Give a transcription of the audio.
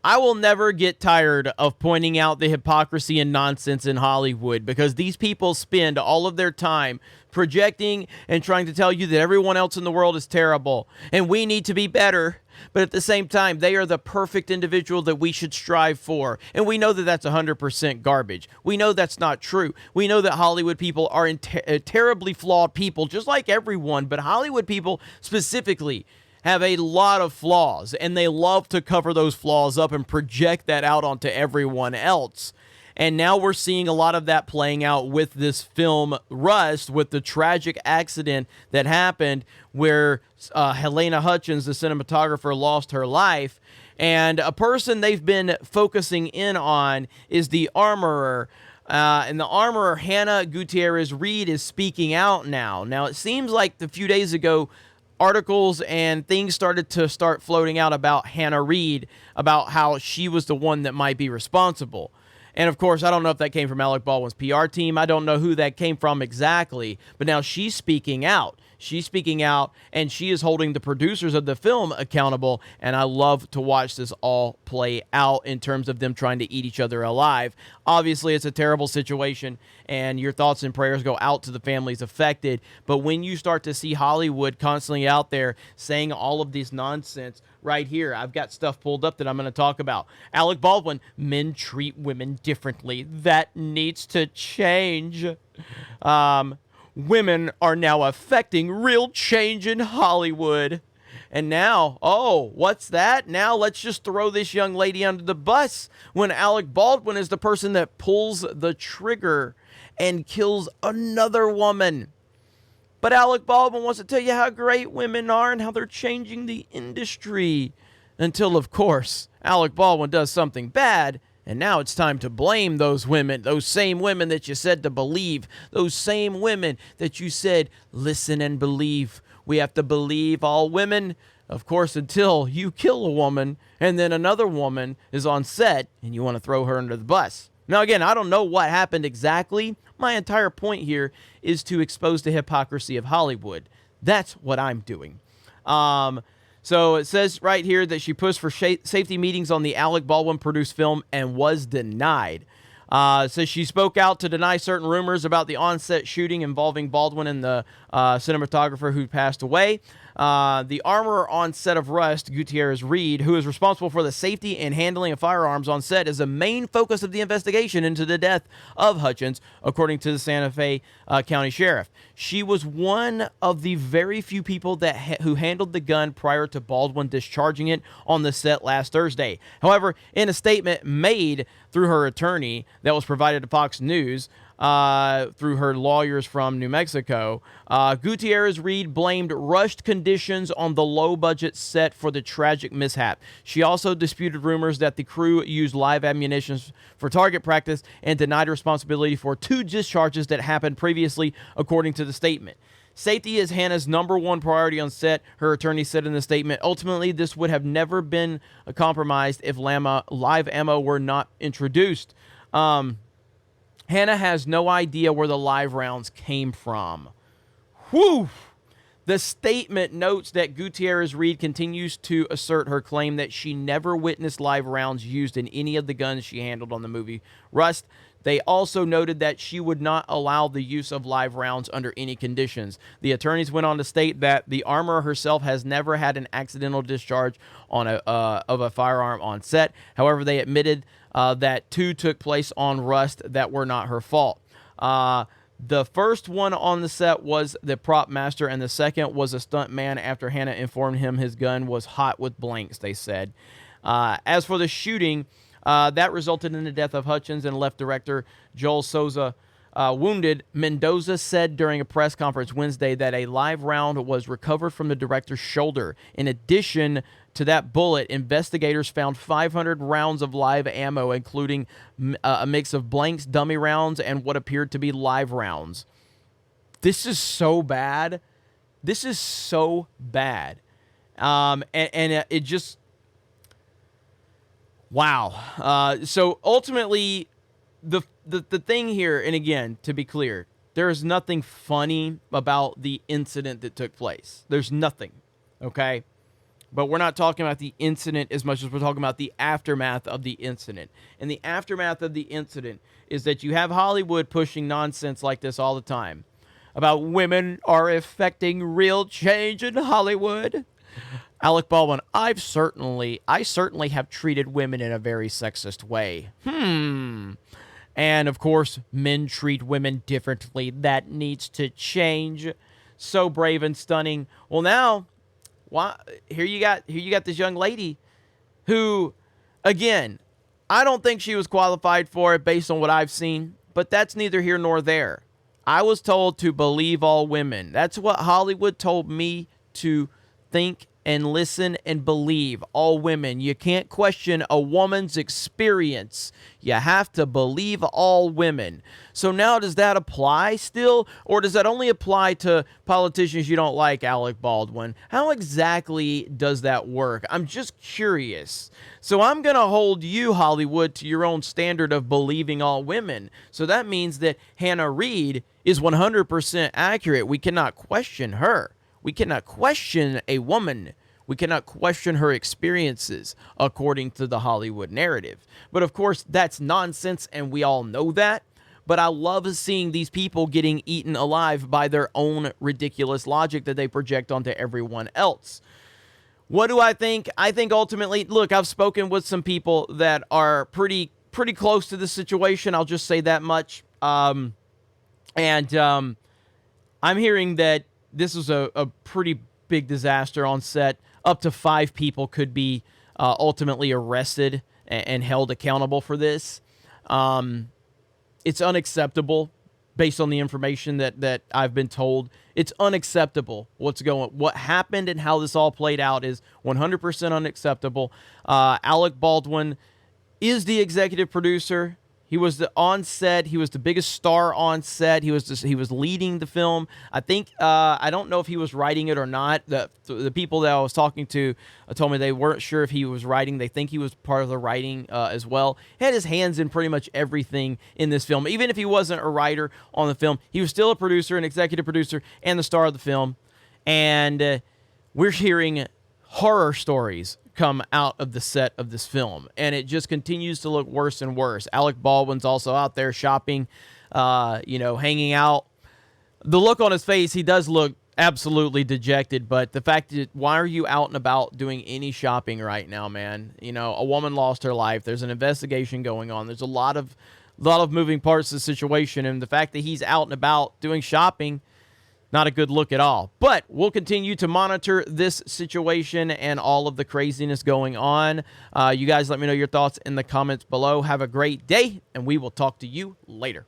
I will never get tired of pointing out the hypocrisy and nonsense in Hollywood because these people spend all of their time projecting and trying to tell you that everyone else in the world is terrible and we need to be better. But at the same time, they are the perfect individual that we should strive for. And we know that that's 100% garbage. We know that's not true. We know that Hollywood people are terribly flawed people, just like everyone. But Hollywood people specifically have a lot of flaws, and they love to cover those flaws up and project that out onto everyone else. And now we're seeing a lot of that playing out with this film Rust, with the tragic accident that happened where Helena Hutchins, the cinematographer, lost her life. And a person they've been focusing in on is the armorer. And the armorer, Hannah Gutierrez Reed, is speaking out now. Now, it seems like a few days ago, articles and things started to floating out about Hannah Reed, about how she was the one that might be responsible. And of course, I don't know if that came from Alec Baldwin's PR team. I don't know who that came from exactly. But now she's speaking out. She's speaking out, and she is holding the producers of the film accountable. And I love to watch this all play out in terms of them trying to eat each other alive. Obviously, it's a terrible situation, and your thoughts and prayers go out to the families affected. But when you start to see Hollywood constantly out there saying all of this nonsense, right here, I've got stuff pulled up that I'm going to talk about. Alec Baldwin, men treat women differently. That needs to change. Women are now affecting real change in Hollywood. And now, oh, what's that? Now let's just throw this young lady under the bus when Alec Baldwin is the person that pulls the trigger and kills another woman. But Alec Baldwin wants to tell you how great women are and how they're changing the industry. Until, of course, Alec Baldwin does something bad. And now it's time to blame those women, those same women that you said to believe, those same women that you said, listen and believe. We have to believe all women, of course, until you kill a woman and then another woman is on set and you want to throw her under the bus. Now, again, I don't know what happened exactly. My entire point here is to expose the hypocrisy of Hollywood. That's what I'm doing. So it says right here that she pushed for safety meetings on the Alec Baldwin-produced film and was denied. Says she spoke out to deny certain rumors about the on-set shooting involving Baldwin and the cinematographer who passed away. The armorer on set of Rust, Gutierrez Reed, who is responsible for the safety and handling of firearms on set, is the main focus of the investigation into the death of Hutchins, according to the Santa Fe County Sheriff. She was one of the very few people that who handled the gun prior to Baldwin discharging it on the set last Thursday. However, in a statement made through her attorney that was provided to Fox News, through her lawyers from New Mexico, Gutierrez Reed blamed rushed conditions on the low-budget set for the tragic mishap. She also disputed rumors that the crew used live ammunition for target practice and denied responsibility for 2 discharges that happened previously, according to the statement. Safety is Hannah's number one priority on set, her attorney said in the statement. Ultimately, this would have never been compromised if live ammo were not introduced. Hannah has no idea where the live rounds came from. Whew! The statement notes that Gutierrez Reed continues to assert her claim that she never witnessed live rounds used in any of the guns she handled on the movie Rust. They also noted that she would not allow the use of live rounds under any conditions. The attorneys went on to state that the armorer herself has never had an accidental discharge on of a firearm on set. However, they admitted that 2 took place on Rust that were not her fault. The first one on the set was the prop master, and the second was a stunt man after Hannah informed him his gun was hot with blanks, they said. As for the shooting, that resulted in the death of Hutchins and left director Joel Souza wounded. Mendoza said during a press conference Wednesday that a live round was recovered from the director's shoulder. In addition to that bullet, investigators found 500 rounds of live ammo, including a mix of blanks, dummy rounds, and what appeared to be live rounds. This is so bad. This is so bad. And it just... Wow. So ultimately, the thing here, and again, to be clear, there is nothing funny about the incident that took place. There's nothing, okay? But we're not talking about the incident as much as we're talking about the aftermath of the incident. And the aftermath of the incident is that you have Hollywood pushing nonsense like this all the time about women are effecting real change in Hollywood. Alec Baldwin, I certainly have treated women in a very sexist way. And of course, men treat women differently. That needs to change. So brave and stunning. Well, now, here you got this young lady who, again, I don't think she was qualified for it based on what I've seen, but that's neither here nor there. I was told to believe all women. That's what Hollywood told me to think and listen and believe all women. You can't question a woman's experience. You have to believe all women. So now does that apply still? Or does that only apply to politicians you don't like, Alec Baldwin? How exactly does that work? I'm just curious. So I'm going to hold you, Hollywood, to your own standard of believing all women. So that means that Hannah Reid is 100% accurate. We cannot question her. We cannot question a woman. We cannot question her experiences according to the Hollywood narrative. But of course, that's nonsense, and we all know that. But I love seeing these people getting eaten alive by their own ridiculous logic that they project onto everyone else. What do I think? I think ultimately, look, I've spoken with some people that are pretty close to the situation. I'll just say that much. I'm hearing that this was a pretty big disaster on set. Up to 5 people could be ultimately arrested and held accountable for this. It's unacceptable based on the information that I've been told. It's unacceptable what happened and how this all played out is 100% unacceptable. Alec Baldwin is the executive producer. He was on set. He was the biggest star on set. He was leading the film. I think I don't know if he was writing it or not. The people that I was talking to told me they weren't sure if he was writing. They think he was part of the writing as well. He had his hands in pretty much everything in this film. Even if he wasn't a writer on the film, he was still a producer, an executive producer, and the star of the film. And we're hearing horror stories come out of the set of this film, and it just continues to look worse and worse. Alec Baldwin's also out there shopping, hanging out. The look on his face, he does look absolutely dejected, but the fact that why are you out and about doing any shopping right now, man? You know, a woman lost her life. There's an investigation going on. There's a lot of moving parts to the situation, and the fact that he's out and about doing shopping, not a good look at all. But we'll continue to monitor this situation and all of the craziness going on. You guys let me know your thoughts in the comments below. Have a great day, and we will talk to you later.